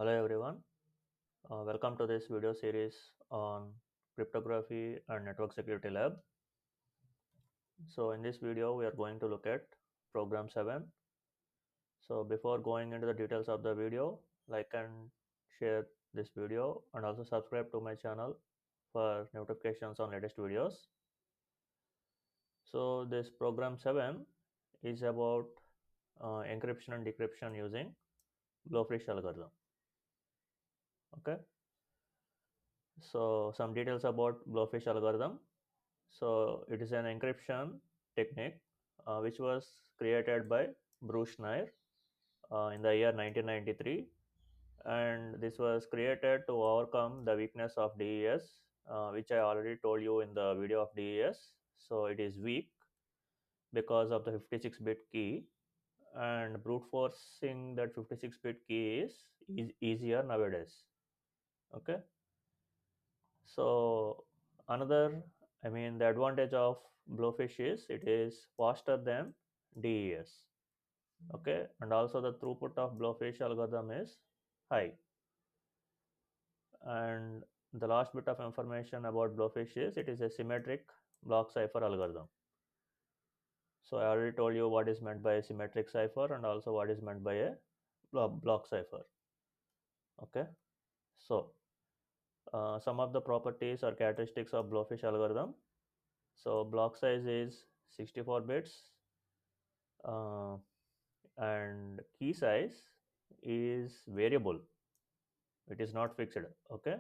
Hello everyone, welcome to this video series on cryptography and network security lab. So in this video we are going to look at program 7. So before going into the details of the video, like and share this video and also subscribe to my channel for notifications on latest videos. So this program 7 is about encryption and decryption using Blowfish algorithm. Okay, so some details about Blowfish algorithm. So it is an encryption technique which was created by Bruce Schneier in the year 1993, and this was created to overcome the weakness of DES, which I already told you in the video of DES. So it is weak because of the 56-bit key, and brute forcing that 56-bit key is easier nowadays. Okay, so another, the advantage of Blowfish is it is faster than DES. Okay, and also the throughput of Blowfish algorithm is high. And the last bit of information about Blowfish is it is a symmetric block cipher algorithm. So I already told you what is meant by a symmetric cipher and also what is meant by a block cipher. Okay, so some of the properties or characteristics of Blowfish algorithm. So block size is 64 bits, uh, and key size is variable. It is not fixed. Okay,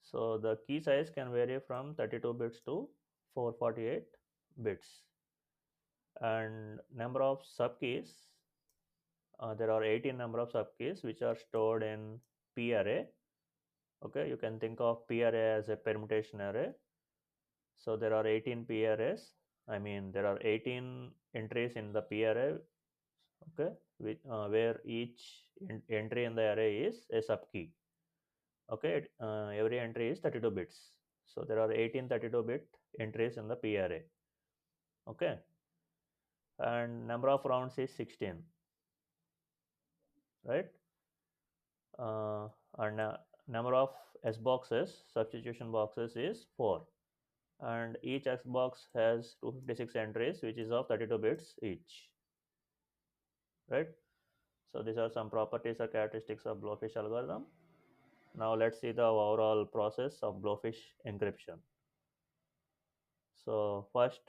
so the key size can vary from 32 bits to 448 bits, and number of subkeys. There are 18 number of subkeys which are stored in P array. Okay, you can think of P array as a permutation array. So there are 18 P arrays. There are 18 entries in the P array. Okay, where each entry in the array is a subkey. Okay, every entry is 32 bits. So there are 18 32-bit entries in the P array. Okay, and number of rounds is 16, right? And number of S boxes, substitution boxes is 4, and each X box has 256 entries, which is of 32 bits each, right? So these are some properties or characteristics of Blowfish algorithm. Now let's see the overall process of Blowfish encryption. So first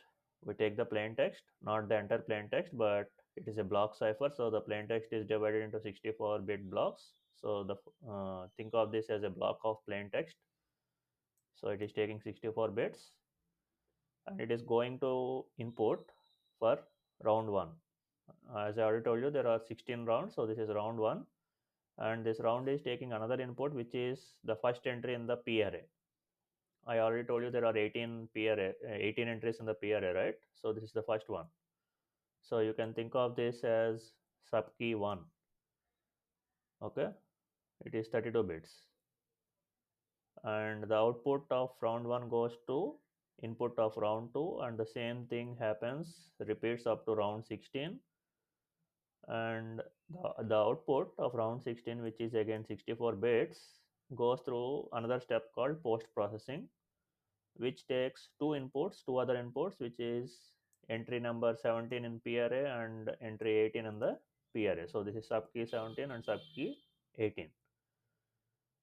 we take the plain text, not the entire plain text, but it is a block cipher. So the plain text is divided into 64-bit blocks. So the think of this as a block of plain text. So it is taking 64 bits, and it is going to input for round 1. As I already told you, there are 16 rounds. So this is round 1, and this round is taking another input, which is the first entry in the P array. I already told you there are 18 P array, 18 entries in the P array, right? So this is the first one. So you can think of this as subkey 1. Okay, it is 32 bits, and the output of round 1 goes to input of round 2, and the same thing happens, repeats up to round 16, and the output of round 16, which is again 64 bits, goes through another step called post processing, which takes two other inputs, which is entry number 17 in P array and entry 18 in the P array. So this is subkey 17 and subkey 18.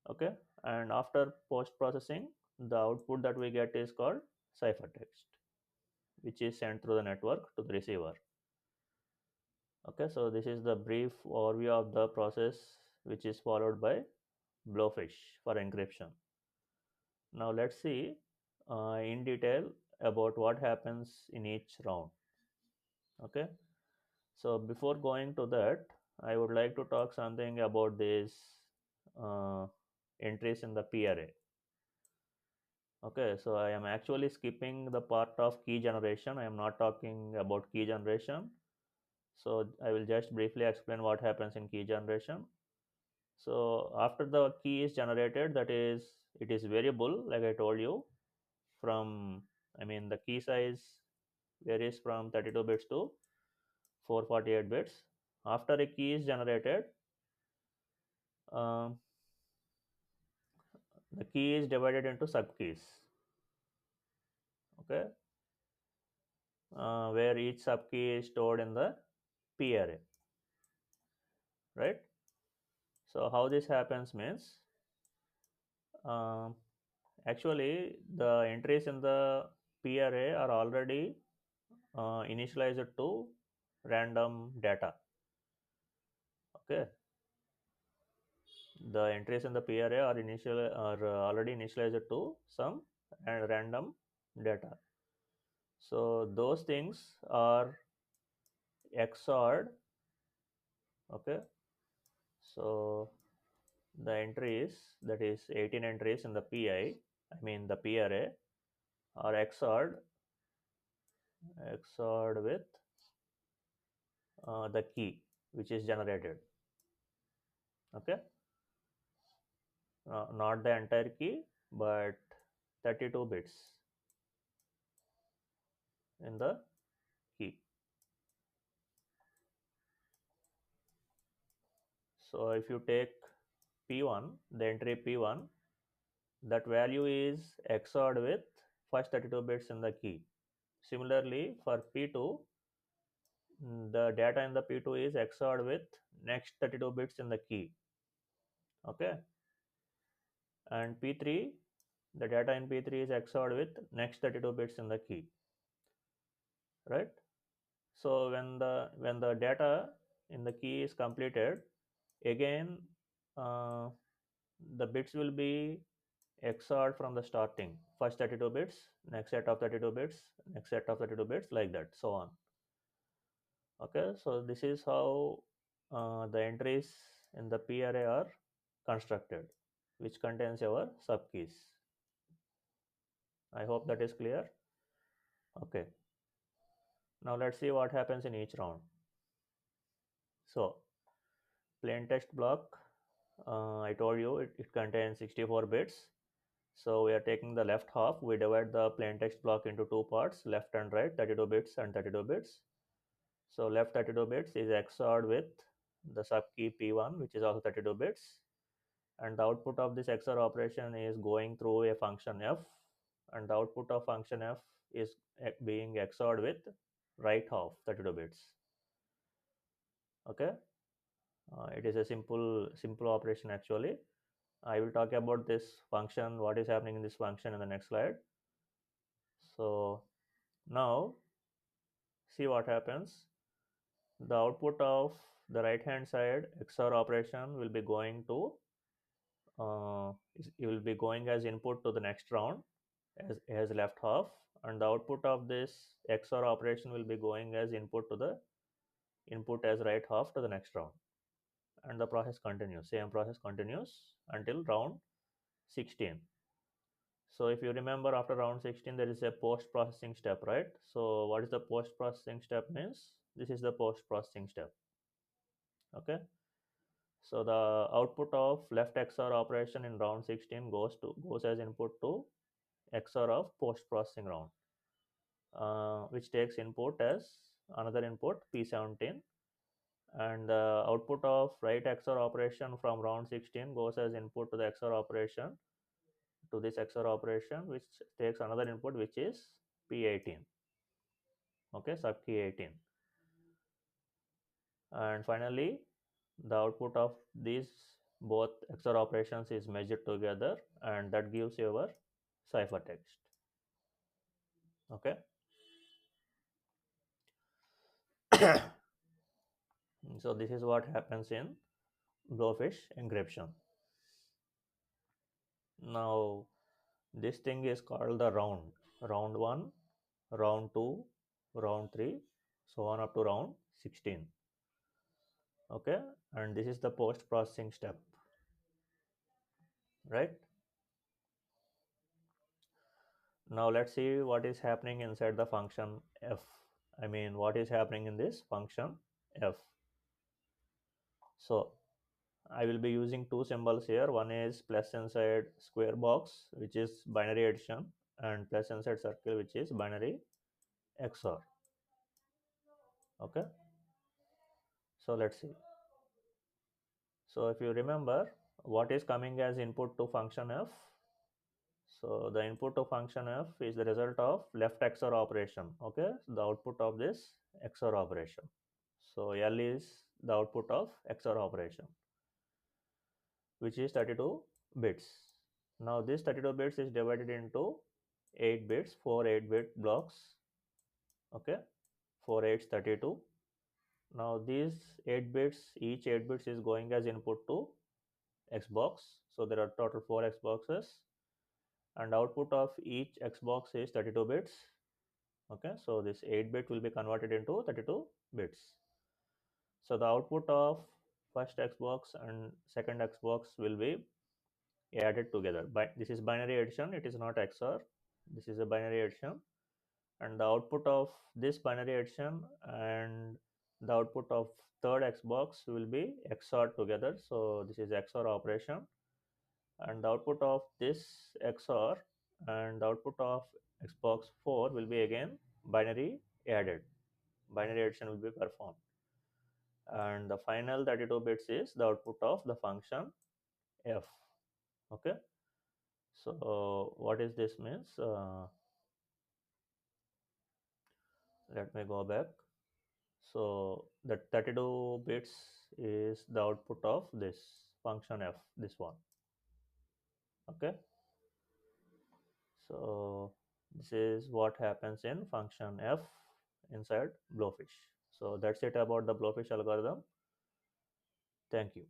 Okay, and after post processing, the output that we get is called ciphertext, which is sent through the network to the receiver. Okay, so this is the brief overview of the process which is followed by Blowfish for encryption. Now let's see in detail about what happens in each round. Okay, so before going to that, I would like to talk something about these uh, entries in the P array. Okay, so I am actually skipping the part of key generation. I am not talking about key generation. So I will just briefly explain what happens in key generation. So after the key is generated, that is, it is variable, like I told you, from, the key size varies from 32 bits to 448 bits. After a key is generated, Um, the key is divided into subkeys. Okay, where each subkey is stored in the P array, right? So how this happens means, um, actually the entries in the P array are already initialized to random data. Okay, the entries in the P array are already initialized to some random data. So those things are XORed. Okay, so the entries, that is 18 entries in the I mean the P array, are XORed with the key which is generated. Okay, not the entire key, but 32 bits in the key. So if you take P1, the entry P1, that value is XORed with first 32 bits in the key. Similarly, for P2, the data in the P2 is XORed with next 32 bits in the key. Okay, and P3, the data in P3 is XORed with next 32 bits in the key, right? So when the data in the key is completed, again uh, the bits will be XORed from the starting, first 32 bits, next set of 32 bits, next set of 32 bits, like that, so on. Okay, so this is how the entries in the P array are constructed, which contains our subkeys. I hope that is clear. Okay, now let's see what happens in each round. So plain text block, I told you it contains 64 bits. So we are taking the left half, we divide the plain text block into two parts, left and right, 32 bits and 32 bits. So left 32 bits is XORed with the subkey P1, which is also 32 bits, and the output of this XOR operation is going through a function f, and the output of function f is being XORed with right half 32 bits. Okay, it is a simple operation actually. I will talk about this function, what is happening in this function, in the next slide. So now see what happens. The output of the right hand side XOR operation will be going to it will be going as input to the next round as left half, and the output of this XOR operation will be going as input to the input as right half to the next round, and the process continues, same process continues until round 16. So if you remember, after round 16 there is a post processing step, right? So what is the post processing step means? This is the post processing step. Okay, so the output of left XOR operation in round 16 goes as input to XOR of post processing round, which takes input as another input P17, and the output of right XOR operation from round 16 goes as input to the XOR operation, to this XOR operation, which takes another input which is P18. Okay, subkey 18, and finally the output of these both XOR operations is measured together, and that gives your ciphertext. Okay. So this is what happens in Blowfish encryption. Now this thing is called the round 1, round 2, round 3, so on up to round 16. Okay, and this is the post processing step, right? Now let's see what is happening inside the function f. I mean, what is happening in this function f. So I will be using two symbols here. One is plus inside square box, which is binary addition, and plus inside circle, which is binary XOR. Okay, so let's see. So if you remember, what is coming as input to function f? So the input to function f is the result of left XOR operation. Okay, the output of this XOR operation. So L is the output of XOR operation, which is 32 bits. Now this 32 bits is divided into 8 bits, 4 8-bit blocks. Okay, 4 8s 32. Now these 8 bits, each 8 bits is going as input to Xbox. So there are total 4 Xboxes, and output of each Xbox is 32 bits. Okay, so this 8 bit will be converted into 32 bits. So the output of first Xbox and second Xbox will be added together. But this is binary addition, it is not XOR. This is a binary addition, and the output of this binary addition and the output of third Xbox will be XOR together. So this is XOR operation, and the output of this XOR and the output of Xbox 4 will be again binary added. Binary addition will be performed, and the final 32 bits is the output of the function f. Okay, so what is this means? Let me go back. So the 32 bits is the output of this function f, this one. Okay, so this is what happens in function f inside Blowfish. So that's it about the Blowfish algorithm. Thank you.